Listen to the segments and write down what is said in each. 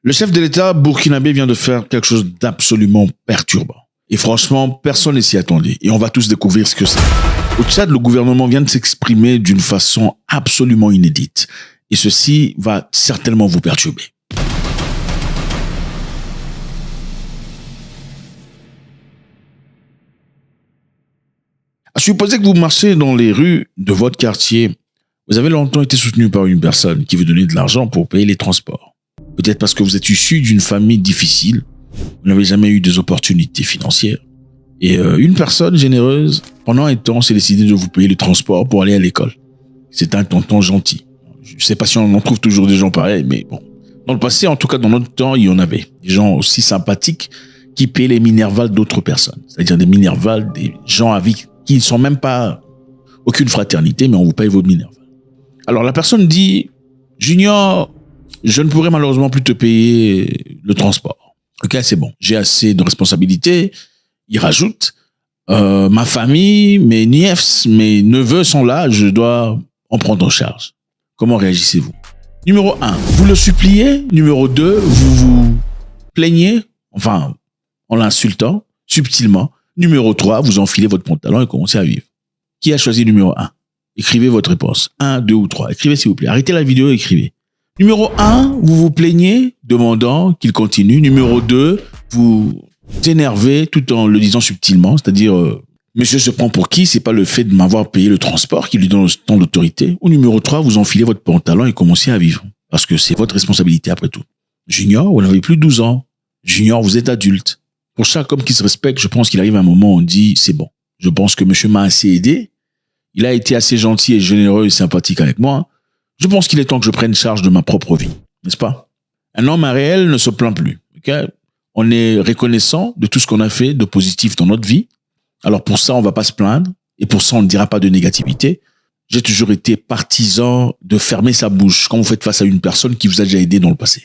Le chef de l'État burkinabé vient de faire quelque chose d'absolument perturbant. Et franchement, personne ne s'y attendait. Et on va tous découvrir ce que c'est. Au Tchad, le gouvernement vient de s'exprimer d'une façon absolument inédite. Et ceci va certainement vous perturber. À supposer que vous marchez dans les rues de votre quartier, vous avez longtemps été soutenu par une personne qui vous donnait de l'argent pour payer les transports. Peut-être parce que vous êtes issu d'une famille difficile, vous n'avez jamais eu des opportunités financières. Et une personne généreuse, pendant un temps, s'est décidé de vous payer le transport pour aller à l'école. C'est un tonton gentil. Je ne sais pas si on en trouve toujours des gens pareils, mais bon. Dans le passé, en tout cas dans notre temps, il y en avait. Des gens aussi sympathiques qui payaient les minervales d'autres personnes. C'est-à-dire des minervales, des gens avec qui ne sont même pas aucune fraternité, mais on vous paye vos minervales. Alors la personne dit, Junior, je ne pourrai malheureusement plus te payer le transport. Ok, c'est bon, j'ai assez de responsabilités. Il rajoute, ma famille, mes nièces, mes neveux sont là, je dois en prendre en charge. Comment réagissez-vous? Numéro 1, vous le suppliez. Numéro 2, vous vous plaignez, enfin, en l'insultant, subtilement. Numéro 3, vous enfilez votre pantalon et commencez à vivre. Qui a choisi numéro 1? Écrivez votre réponse. 1, 2 ou 3. Écrivez s'il vous plaît. Arrêtez la vidéo et écrivez. Numéro 1, vous vous plaignez, demandant qu'il continue. Numéro 2, vous énervez tout en le disant subtilement, c'est-à-dire monsieur se prend pour qui? C'est pas le fait de m'avoir payé le transport qui lui donne tant d'autorité. Ou numéro 3, vous enfilez votre pantalon et commencez à vivre. Parce que c'est votre responsabilité après tout. Junior, vous n'avez plus 12 ans. Junior, vous êtes adulte. Pour chaque homme qui se respecte, je pense qu'il arrive un moment où on dit c'est bon. Je pense que monsieur m'a assez aidé. Il a été assez gentil et généreux et sympathique avec moi. Je pense qu'il est temps que je prenne charge de ma propre vie, n'est-ce pas? Un homme réel ne se plaint plus. Okay? On est reconnaissant de tout ce qu'on a fait de positif dans notre vie. Alors pour ça, on va pas se plaindre. Et pour ça, on ne dira pas de négativité. J'ai toujours été partisan de fermer sa bouche quand vous faites face à une personne qui vous a déjà aidé dans le passé.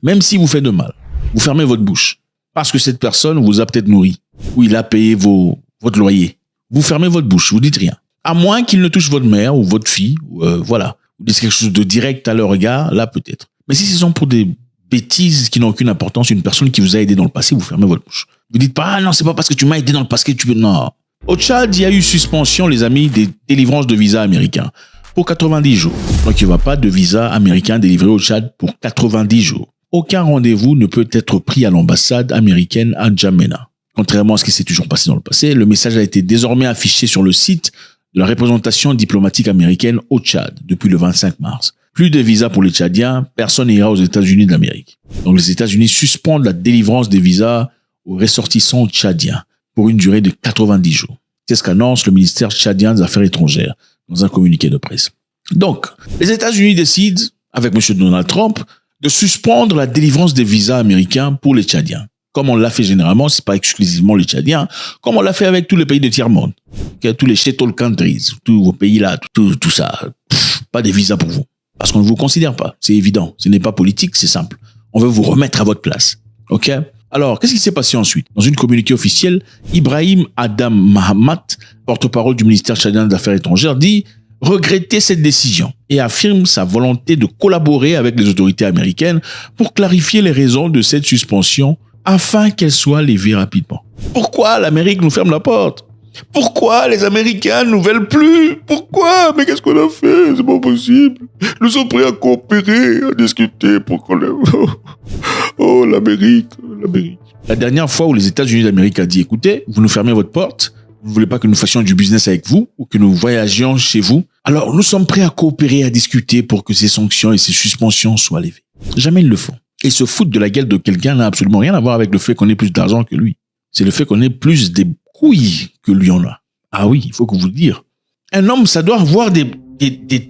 Même si vous faites de mal, vous fermez votre bouche. Parce que cette personne vous a peut-être nourri. Ou il a payé votre loyer. Vous fermez votre bouche, vous dites rien. À moins qu'il ne touche votre mère ou votre fille, ou voilà. Vous dites quelque chose de direct à leur regard, là peut-être. Mais si ce sont pour des bêtises qui n'ont aucune importance, une personne qui vous a aidé dans le passé, vous fermez votre bouche. Vous dites pas, ah non, c'est pas parce que tu m'as aidé dans le passé que tu peux... Non. Au Tchad, il y a eu suspension, les amis, des délivrances de visas américains pour 90 jours. Donc il n'y aura pas de visa américain délivré au Tchad pour 90 jours. Aucun rendez-vous ne peut être pris à l'ambassade américaine à N'Djamena. Contrairement à ce qui s'est toujours passé dans le passé, le message a été désormais affiché sur le site de la représentation diplomatique américaine au Tchad depuis le 25 mars. Plus de visas pour les Tchadiens, personne n'ira aux États-Unis d'Amérique. Donc les États-Unis suspendent la délivrance des visas aux ressortissants tchadiens pour une durée de 90 jours. C'est ce qu'annonce le ministère tchadien des Affaires étrangères dans un communiqué de presse. Donc, les États-Unis décident, avec M. Donald Trump, de suspendre la délivrance des visas américains pour les Tchadiens. Comme on l'a fait généralement, c'est pas exclusivement les Tchadiens, comme on l'a fait avec tous les pays de tiers-monde. Tous les shuttle countries, tous vos pays là, tout ça. Pas de visas pour vous. Parce qu'on ne vous considère pas. C'est évident. Ce n'est pas politique, c'est simple. On veut vous remettre à votre place. OK? Alors, qu'est-ce qui s'est passé ensuite? Dans une communiqué officielle, Ibrahim Adam Mahamat, porte-parole du ministère tchadien des Affaires étrangères, dit regretter cette décision et affirme sa volonté de collaborer avec les autorités américaines pour clarifier les raisons de cette suspension afin qu'elle soit levée rapidement. Pourquoi l'Amérique nous ferme la porte? Pourquoi les Américains ne nous veulent plus? Pourquoi? Mais qu'est-ce qu'on a fait? C'est pas possible. Nous sommes prêts à coopérer, à discuter pour qu'on... Oh, l'Amérique. La dernière fois où les États-Unis d'Amérique a dit, écoutez, vous nous fermez votre porte, vous ne voulez pas que nous fassions du business avec vous ou que nous voyagions chez vous, alors nous sommes prêts à coopérer, à discuter pour que ces sanctions et ces suspensions soient levées. Jamais ils le font. Et se foutre de la gueule de quelqu'un n'a absolument rien à voir avec le fait qu'on ait plus d'argent que lui. C'est le fait qu'on ait plus des couilles que lui en a. Ah oui, il faut que vous le dire. Un homme, ça doit avoir des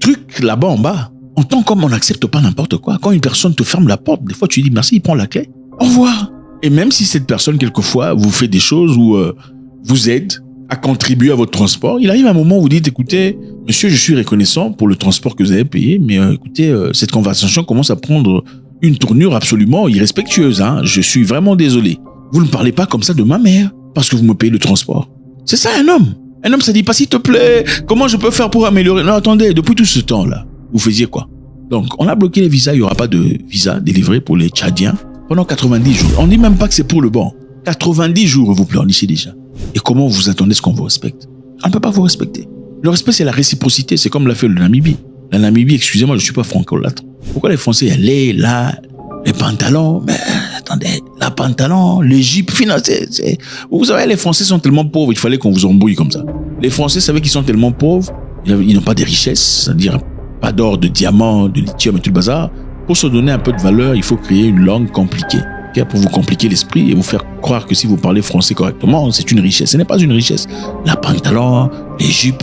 trucs là-bas en bas. En tant qu'homme, on n'accepte pas n'importe quoi. Quand une personne te ferme la porte, des fois tu dis merci, il prend la clé. Au revoir. Et même si cette personne, quelquefois, vous fait des choses ou vous aide à contribuer à votre transport, il arrive un moment où vous dites, écoutez, monsieur, je suis reconnaissant pour le transport que vous avez payé, mais écoutez, cette conversation commence à prendre une tournure absolument irrespectueuse. Hein. Je suis vraiment désolé. Vous ne parlez pas comme ça de ma mère parce que vous me payez le transport. C'est ça un homme. Un homme, ça dit pas s'il te plaît, comment je peux faire pour améliorer? Non, attendez, depuis tout ce temps-là, vous faisiez quoi? Donc, on a bloqué les visas. Il n'y aura pas de visa délivré pour les Tchadiens pendant 90 jours. On ne dit même pas que c'est pour le bon. 90 jours, vous pleurnichez déjà. Et comment vous attendez ce qu'on vous respecte? On ne peut pas vous respecter. Le respect, c'est la réciprocité. C'est comme l'a fait le Namibie. La Namibie, excusez-moi, je ne suis pas franco-lâtre. Pourquoi les Français allaient là, les pantalons? Mais attendez, la pantalon, l'Égypte, financé. Vous savez, les Français sont tellement pauvres, il fallait qu'on vous embrouille comme ça. Les Français savaient qu'ils sont tellement pauvres, ils n'ont pas de richesse, c'est-à-dire pas d'or, de diamants, de lithium et tout le bazar. Pour se donner un peu de valeur, il faut créer une langue compliquée. Pour vous compliquer l'esprit et vous faire croire que si vous parlez français correctement, c'est une richesse. Ce n'est pas une richesse. La pantalon, les jupes.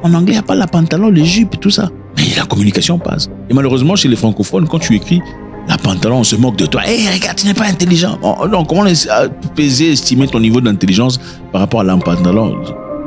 En anglais, il n'y a pas la pantalon, les jupes, tout ça. Mais la communication passe. Et malheureusement, chez les francophones, quand tu écris la pantalon, on se moque de toi. Hé, regarde, tu n'es pas intelligent. Non, comment peser, estimer ton niveau d'intelligence par rapport à la pantalon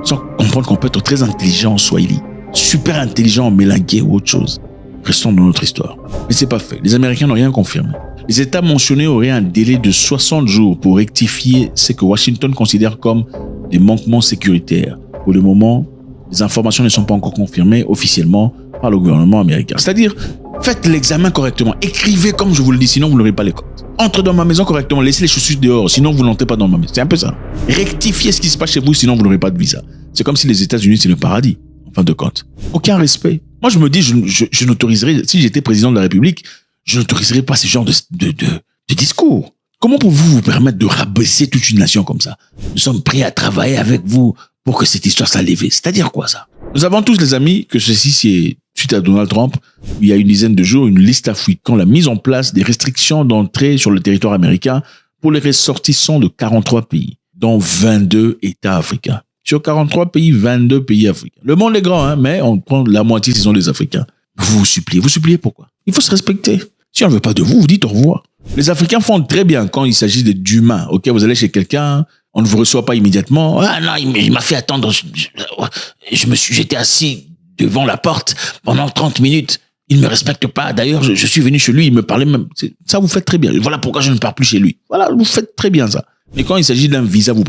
sans comprendre qu'on peut être très intelligent en Swahili, super intelligent en mélangué ou autre chose. Restons dans notre histoire. Mais c'est pas fait. Les Américains n'ont rien confirmé. Les États mentionnés auraient un délai de 60 jours pour rectifier ce que Washington considère comme des manquements sécuritaires. Pour le moment, les informations ne sont pas encore confirmées officiellement par le gouvernement américain. C'est-à-dire, faites l'examen correctement. Écrivez comme je vous le dis, sinon vous n'aurez pas les codes. Entrez dans ma maison correctement, laissez les chaussures dehors, sinon vous n'entrez pas dans ma maison. C'est un peu ça. Rectifiez ce qui se passe chez vous, sinon vous n'aurez pas de visa. C'est comme si les États-Unis, c'est le paradis, en fin de compte. Aucun respect. Moi, je me dis, je n'autoriserais, si j'étais président de la République, je n'autoriserais pas ce genre de discours. Comment pouvez-vous vous permettre de rabaisser toute une nation comme ça? Nous sommes prêts à travailler avec vous pour que cette histoire soit levée. C'est-à-dire quoi ça? Nous avons tous les amis que ceci, c'est suite à Donald Trump, il y a une dizaine de jours, une liste a fui quand la mise en place des restrictions d'entrée sur le territoire américain pour les ressortissants de 43 pays, dont 22 États africains. Sur 43 pays, 22 pays africains. Le monde est grand, hein, mais on prend la moitié, ce sont des Africains. Vous suppliez pourquoi? Il faut se respecter. Si on ne veut pas de vous, vous dites au revoir. Les Africains font très bien quand il s'agit d'humains. Ok, vous allez chez quelqu'un, on ne vous reçoit pas immédiatement. Ah non, il m'a fait attendre. J'étais assis devant la porte pendant 30 minutes. Il ne me respecte pas. D'ailleurs, je suis venu chez lui, il me parlait même. Ça, vous faites très bien. Voilà pourquoi je ne pars plus chez lui. Voilà, vous faites très bien ça. Mais quand il s'agit d'un visa, vous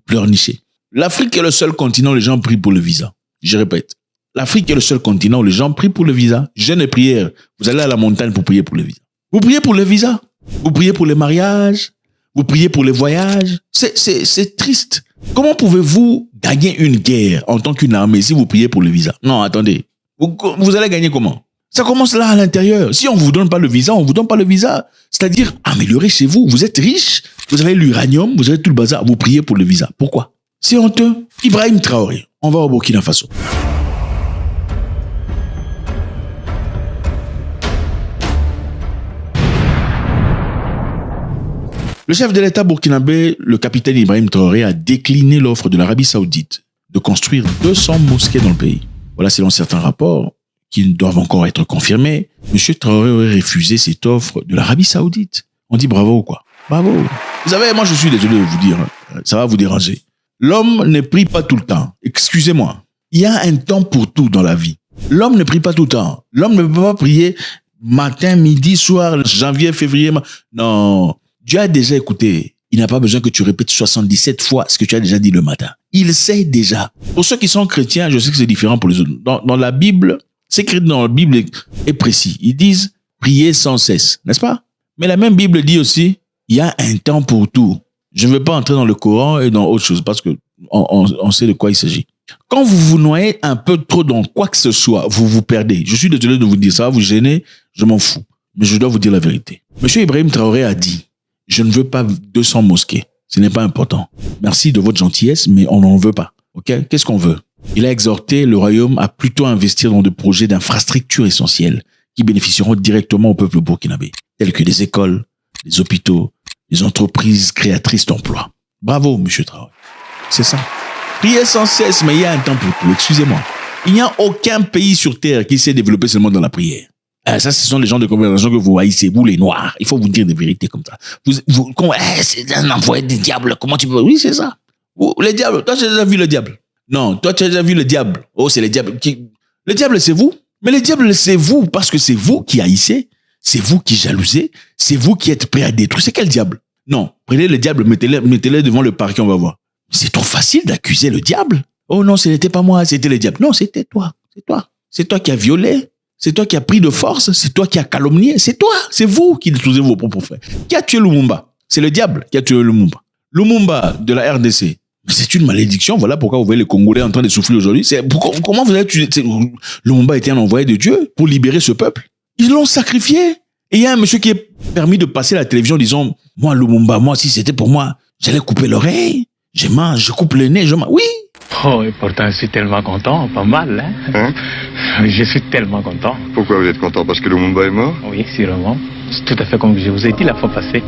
pleurnichez. L'Afrique est le seul continent où les gens prient pour le visa. Je répète. L'Afrique est le seul continent où les gens prient pour le visa. Jeûne et prière. Vous allez à la montagne pour prier pour le visa. Vous priez pour le visa. Vous priez pour les mariages. Vous priez pour les voyages. C'est triste. Comment pouvez-vous gagner une guerre en tant qu'une armée si vous priez pour le visa? Non, attendez. Vous allez gagner comment? Ça commence là à l'intérieur. Si on vous donne pas le visa, on vous donne pas le visa. C'est-à-dire, améliorer chez vous. Vous êtes riche. Vous avez l'uranium. Vous avez tout le bazar. Vous priez pour le visa. Pourquoi? C'est honteux. Ibrahim Traoré. On va au Burkina Faso. Le chef de l'État burkinabé, le capitaine Ibrahim Traoré, a décliné l'offre de l'Arabie Saoudite de construire 200 mosquées dans le pays. Voilà, selon certains rapports qui doivent encore être confirmés, M. Traoré aurait refusé cette offre de l'Arabie Saoudite. On dit bravo, quoi. Bravo. Vous savez, moi je suis désolé de vous dire, ça va vous déranger. L'homme ne prie pas tout le temps. Excusez-moi. Il y a un temps pour tout dans la vie. L'homme ne prie pas tout le temps. L'homme ne peut pas prier matin, midi, soir, janvier, février. Non. Dieu a déjà écouté. Il n'a pas besoin que tu répètes 77 fois ce que tu as déjà dit le matin. Il sait déjà. Pour ceux qui sont chrétiens, je sais que c'est différent pour les autres. Dans la Bible, c'est écrit dans la Bible est précis. Ils disent prier sans cesse, n'est-ce pas? Mais la même Bible dit aussi, il y a un temps pour tout. Je ne veux pas entrer dans le Coran et dans autre chose parce que on sait de quoi il s'agit. Quand vous vous noyez un peu trop dans quoi que ce soit, vous vous perdez. Je suis désolé de vous dire ça, va vous gêner, je m'en fous. Mais je dois vous dire la vérité. Monsieur Ibrahim Traoré a dit, je ne veux pas 200 mosquées. Ce n'est pas important. Merci de votre gentillesse, mais on n'en veut pas. Ok? Qu'est-ce qu'on veut? Il a exhorté le royaume à plutôt investir dans des projets d'infrastructures essentielles qui bénéficieront directement au peuple burkinabé, tels que des écoles, des hôpitaux, des entreprises créatrices d'emplois. Bravo, monsieur Traoré. C'est ça. Priez sans cesse, mais il y a un temps pour tout. Excusez-moi. Il n'y a aucun pays sur Terre qui s'est développé seulement dans la prière. Ça, ce sont les gens de conversation que vous haïssez, vous les Noirs. Il faut vous dire des vérités comme ça. C'est un envoyé du diable. Comment tu peux... Oui, c'est ça. Les diables. Toi, tu as déjà vu le diable? Non, toi, tu as déjà vu le diable. Oh, c'est les diables. Le diable, c'est vous. Mais le diable, c'est vous parce que c'est vous qui haïssez. C'est vous qui jalousez. C'est vous qui êtes prêt à détruire. C'est quel diable? Non. Prenez le diable, mettez-le devant le parquet, on va voir. C'est trop facile d'accuser le diable. Oh non, ce n'était pas moi, c'était le diable. Non, c'était toi. C'est toi. C'est toi qui as violé. C'est toi qui as pris de force, c'est toi qui as calomnié, c'est toi, c'est vous qui détruisez vos propres frères. Qui a tué Lumumba? C'est le diable qui a tué Lumumba. Lumumba de la RDC, c'est une malédiction, voilà pourquoi vous voyez les Congolais en train de souffrir aujourd'hui. Comment vous avez tué? Lumumba était un envoyé de Dieu pour libérer ce peuple. Ils l'ont sacrifié. Et il y a un monsieur qui est permis de passer à la télévision disant, moi Lumumba, moi si c'était pour moi, j'allais couper l'oreille, je mange, je coupe le nez, je mange. Oui. Oh, et pourtant, je suis tellement content, pas mal, hein? Je suis tellement content. Pourquoi vous êtes content? Parce que Lumumba est mort? Oui, sûrement. C'est tout à fait comme je vous ai dit la fois passée,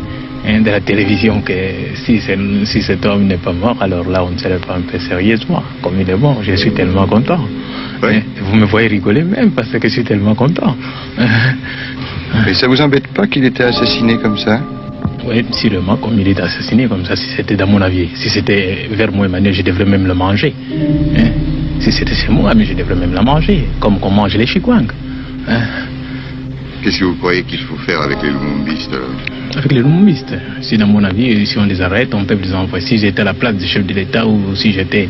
hein, de la télévision, que si cet homme n'est pas mort, alors là, on ne serait pas un peu sérieusement. Comme il est mort, je suis tellement content. Oui. Hein, vous me voyez rigoler même parce que je suis tellement content. Et ça vous embête pas qu'il était assassiné comme ça? Oui, sûrement, comme il est assassiné comme ça, si c'était dans mon avis. Si c'était vers moi, Emmanuel, je devrais même le manger. Hein? Si c'était chez moi, mais je devrais même la manger, comme qu'on mange les chikwang. Hein? Qu'est-ce que vous croyez qu'il faut faire avec les Lumumbistes? Avec les Lumumbistes, si dans mon avis, si on les arrête, on peut les envoyer. Si j'étais à la place du chef de l'État ou si j'étais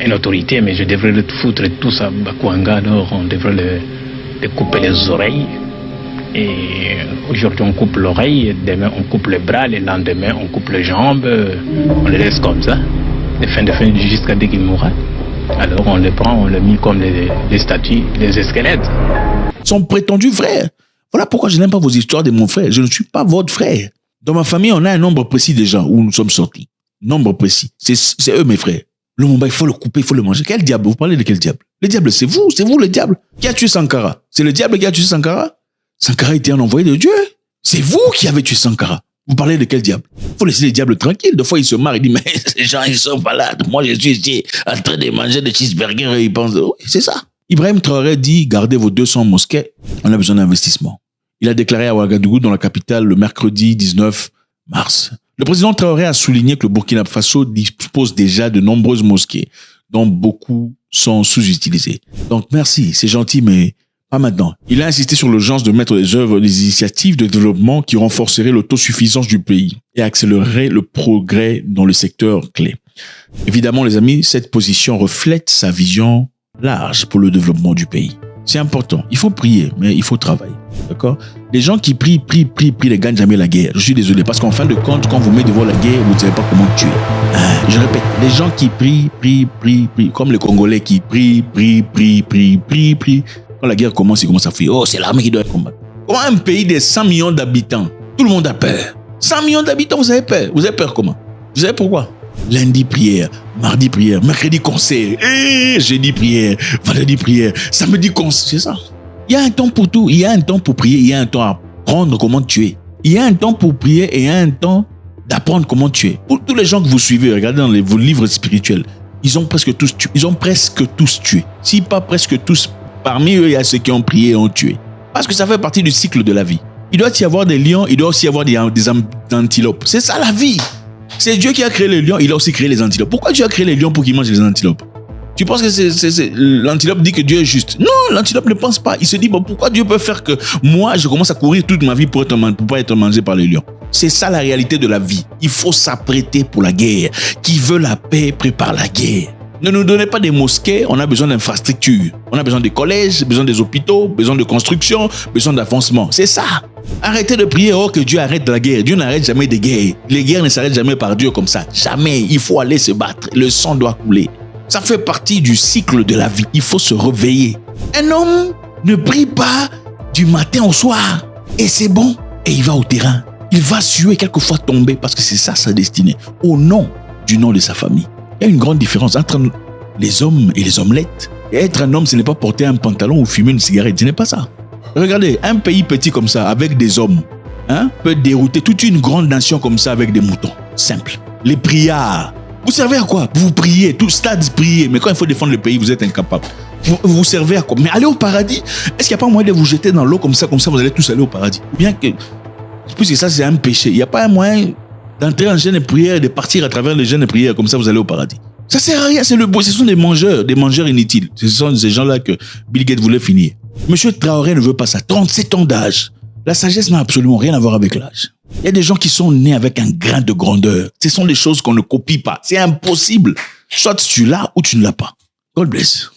une autorité, mais je devrais le foutre tous à Bakwanga, alors on devrait le couper les oreilles. Et aujourd'hui on coupe l'oreille, demain on coupe le bras, le lendemain on coupe les jambes, on les laisse comme ça, de fin jusqu'à dès qu'ils mourra. Alors on les prend, on les met comme les statues, les squelettes. Son prétendu frère. Voilà pourquoi je n'aime pas vos histoires de mon frère. Je ne suis pas votre frère. Dans ma famille, on a un nombre précis de gens où nous sommes sortis. Nombre précis. C'est eux mes frères. Le Lumumba, il faut le couper, il faut le manger. Quel diable? Vous parlez de quel diable? Le diable, c'est vous le diable. Qui a tué Sankara? C'est le diable qui a tué Sankara? Sankara était un envoyé de Dieu. C'est vous qui avez tué Sankara. Vous parlez de quel diable? Il faut laisser les diables tranquilles. Des fois, ils se marrent, ils disent, mais ces gens, ils sont malades. Moi, je suis ici en train de manger des cheeseburgers et ils pensent, oui, c'est ça. Ibrahim Traoré dit, gardez vos 200 mosquées, on a besoin d'investissement. Il a déclaré à Ouagadougou, dans la capitale, le mercredi 19 mars. Le président Traoré a souligné que le Burkina Faso dispose déjà de nombreuses mosquées, dont beaucoup sont sous-utilisées. Donc, merci, c'est gentil, mais pas maintenant. Il a insisté sur l'urgence de mettre les œuvres, des initiatives de développement qui renforceraient l'autosuffisance du pays et accéléreraient le progrès dans le secteur clé. Évidemment, les amis, cette position reflète sa vision large pour le développement du pays. C'est important. Il faut prier, mais il faut travailler. D'accord? Les gens qui prient ne gagnent jamais la guerre. Je suis désolé, parce qu'en fin de compte, quand vous mettez devant la guerre, vous ne savez pas comment tuer. Je répète, les gens qui prient, comme les Congolais qui prient. Quand la guerre commence, ils commencent à fuir. Oh, c'est l'armée qui doit combattre. Comment un pays de 100 millions d'habitants, tout le monde a peur. 100 millions d'habitants, vous avez peur. Vous avez peur comment? Vous savez pourquoi? Lundi prière, mardi prière, mercredi conseil, jeudi prière, vendredi prière, samedi conseil, c'est ça. Il y a un temps pour tout. Il y a un temps pour prier, il y a un temps à apprendre comment tuer. Il y a un temps pour prier et il y a un temps d'apprendre comment tuer. Pour tous les gens que vous suivez, regardez dans vos livres spirituels, ils ont presque tous tué. Si pas presque tous, parmi eux, il y a ceux qui ont prié et ont tué. Parce que ça fait partie du cycle de la vie. Il doit y avoir des lions, il doit aussi y avoir des antilopes. C'est ça la vie. C'est Dieu qui a créé les lions, il a aussi créé les antilopes. Pourquoi Dieu a créé les lions pour qu'ils mangent les antilopes? Tu penses que l'antilope dit que Dieu est juste? Non, l'antilope ne pense pas. Il se dit, bon, pourquoi Dieu peut faire que moi, je commence à courir toute ma vie pour pas être mangé par les lions? C'est ça la réalité de la vie. Il faut s'apprêter pour la guerre. Qui veut la paix prépare la guerre. Ne nous donnez pas des mosquées, on a besoin d'infrastructures. On a besoin des collèges, besoin des hôpitaux, besoin de construction, besoin d'avancement. C'est ça. Arrêtez de prier, oh que Dieu arrête la guerre. Dieu n'arrête jamais des guerres. Les guerres ne s'arrêtent jamais par Dieu comme ça. Jamais. Il faut aller se battre. Le sang doit couler. Ça fait partie du cycle de la vie. Il faut se réveiller. Un homme ne prie pas du matin au soir. Et c'est bon. Et il va au terrain. Il va suer, quelquefois tomber, parce que c'est ça sa destinée. Au nom du nom de sa famille. Il y a une grande différence entre les hommes et les omelettes. Et être un homme, ce n'est pas porter un pantalon ou fumer une cigarette. Ce n'est pas ça. Regardez, un pays petit comme ça, avec des hommes, peut dérouter toute une grande nation comme ça avec des moutons. Simple. Les prières. Vous servez à quoi? Vous priez, tout stade priez. Mais quand il faut défendre le pays, vous êtes incapable. Vous servez à quoi? Mais aller au paradis, est-ce qu'il n'y a pas moyen de vous jeter dans l'eau comme ça, vous allez tous aller au paradis? Ou bien que, puisque ça c'est un péché, il n'y a pas un moyen d'entrer en jeûne et prière et de partir à travers les jeûnes et prières, comme ça vous allez au paradis. Ça sert à rien, c'est le beau. Ce sont des mangeurs inutiles. Ce sont ces gens-là que Bill Gates voulait finir. Monsieur Traoré ne veut pas ça. 37 ans d'âge. La sagesse n'a absolument rien à voir avec l'âge. Il y a des gens qui sont nés avec un grain de grandeur. Ce sont des choses qu'on ne copie pas. C'est impossible. Soit tu l'as ou tu ne l'as pas. God bless.